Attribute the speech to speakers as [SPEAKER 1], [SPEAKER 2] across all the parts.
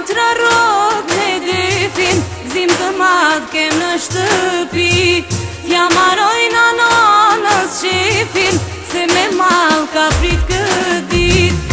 [SPEAKER 1] motra rog në dyfin, gzim të madh kem në shtëpi. T'ja marojna nanës shefin, se me mal ka prit këtë dit.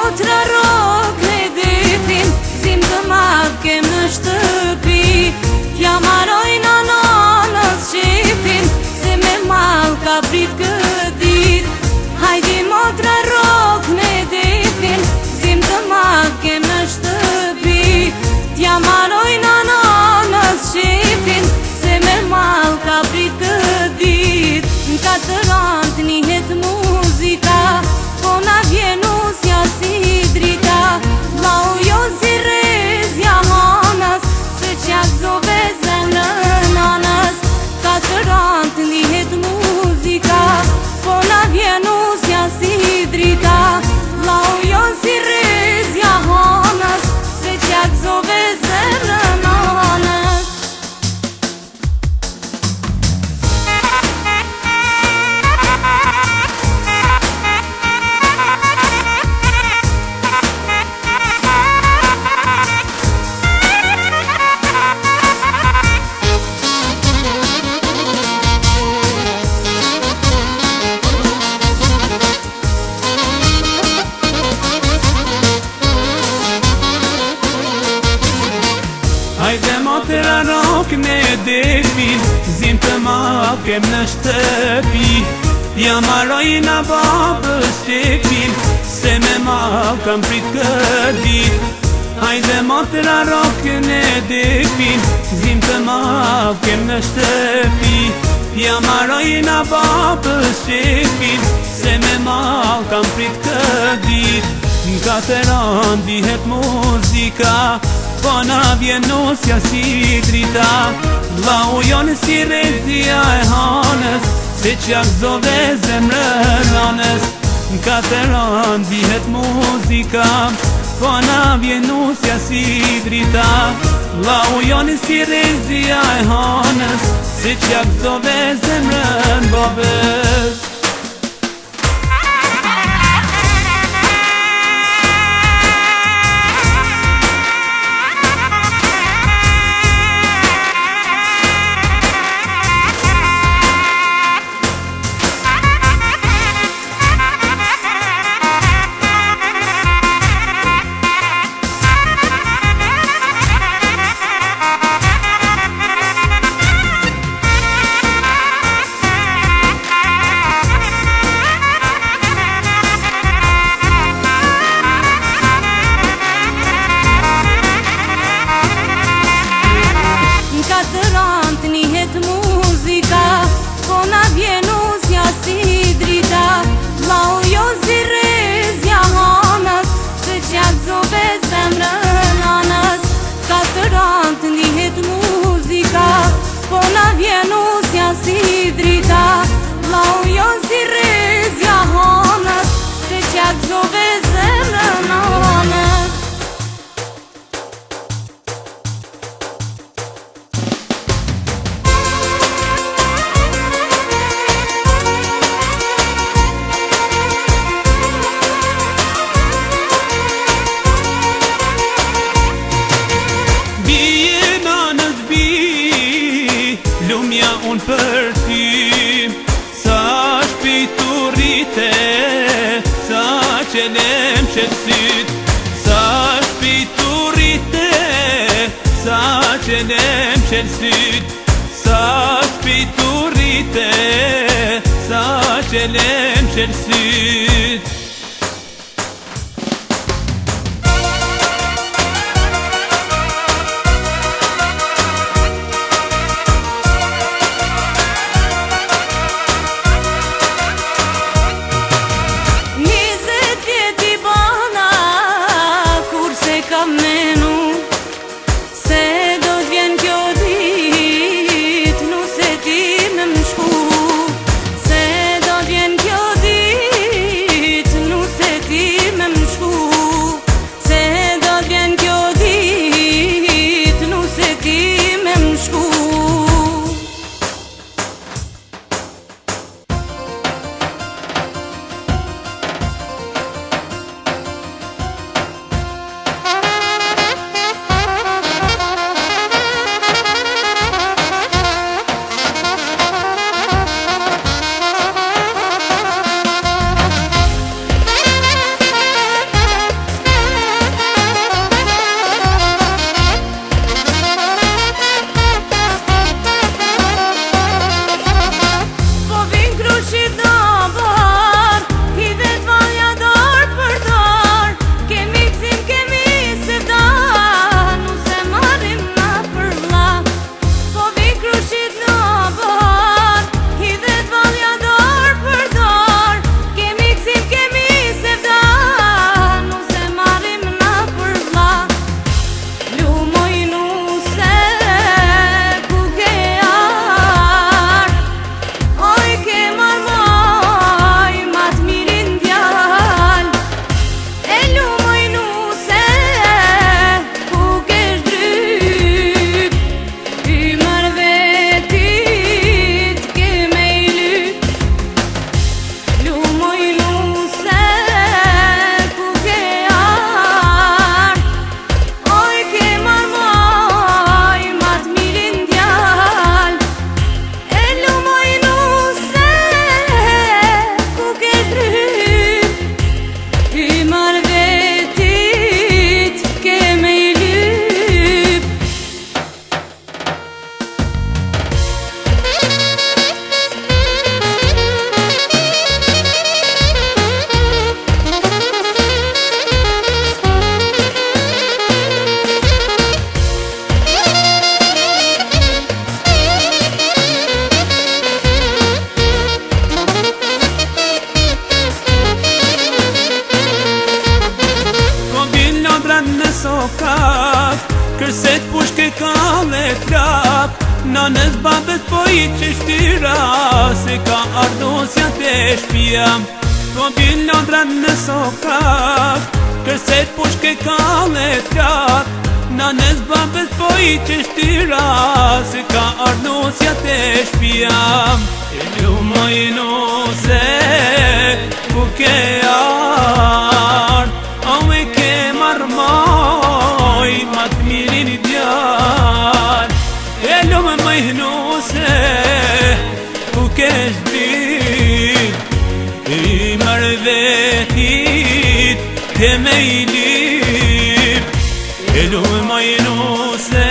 [SPEAKER 1] Motra rog në dyfin, gzim të madh kem në shtëpi. T'ja marojna nanës shefin, se me mal ka prit këtë dit. Hajdi motra rog në dyfin, gzim të madh kem në shtëpi. T'ja marojna nanës shefin, se me mal ka prit këtë dit. N'katër anë t'nihet muzika, po na vjen usja si drita. Vlau jo si rezja hanës, se qak zove zemrën nanës. Katër anë t'nihet muzika, po na vjen usja si drita. Vlau jo si rezja hanës, se qak zove zemrën nanës.
[SPEAKER 2] Hajde motra rog në dyfin, gzim të madh kem në shtëpi. Ja marojna babës shefin, se me mal kam prit këtë dit. Hajde motra rog në dyfin, gzim të madh kem në shtëpi. Ja marojna babës shefin, se me mal kam prit këtë dit. N'katër anë dihet muzika, po na vjen usja si drita. Vlau jon si rezja e hanës, se qak zove zemrën nanës. N'katër anë dihet muzika, po na vjen usja si drita. Vlau jon si rezja e hanës, se qak zove zemrën babës.
[SPEAKER 1] Katër anë t'nihet muzika, po na vjen usja si drita. Vlau jo si rezja hanës, se qak zove zemrën nanës. Katër anë t'nihet muzika, po na vjen usja si drita. Vlau jo si rezja hanës, se qak zove zemrën nanës.
[SPEAKER 2] Lumja unë për ty, sa shpiturite, sa qelem qelsyt. Sa shpiturite, sa qelem qelsyt. Sa shpiturite, sa qelem qelsyt.
[SPEAKER 1] Kam menu, se do t'vjen kjo dit.
[SPEAKER 2] Kërset pushke kalle flak Nanës babet po I qështira Se ka ardosja të shpia Po bjën londra në sokak Kërset pushke kalle flak Nanës babet po I qështira Se ka ardosja të shpia E lumë I nuse Ku ke ard O me ke marmoj Ma të mirin I djar E lumë më I nuse Ku ke shdit I marvetit Te me I lip E lumë më I nuse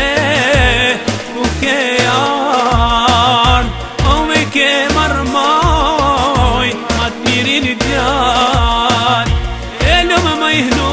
[SPEAKER 2] Ku ke ard O me ke marmoj Ma të mirin I djar E lumë më I nuse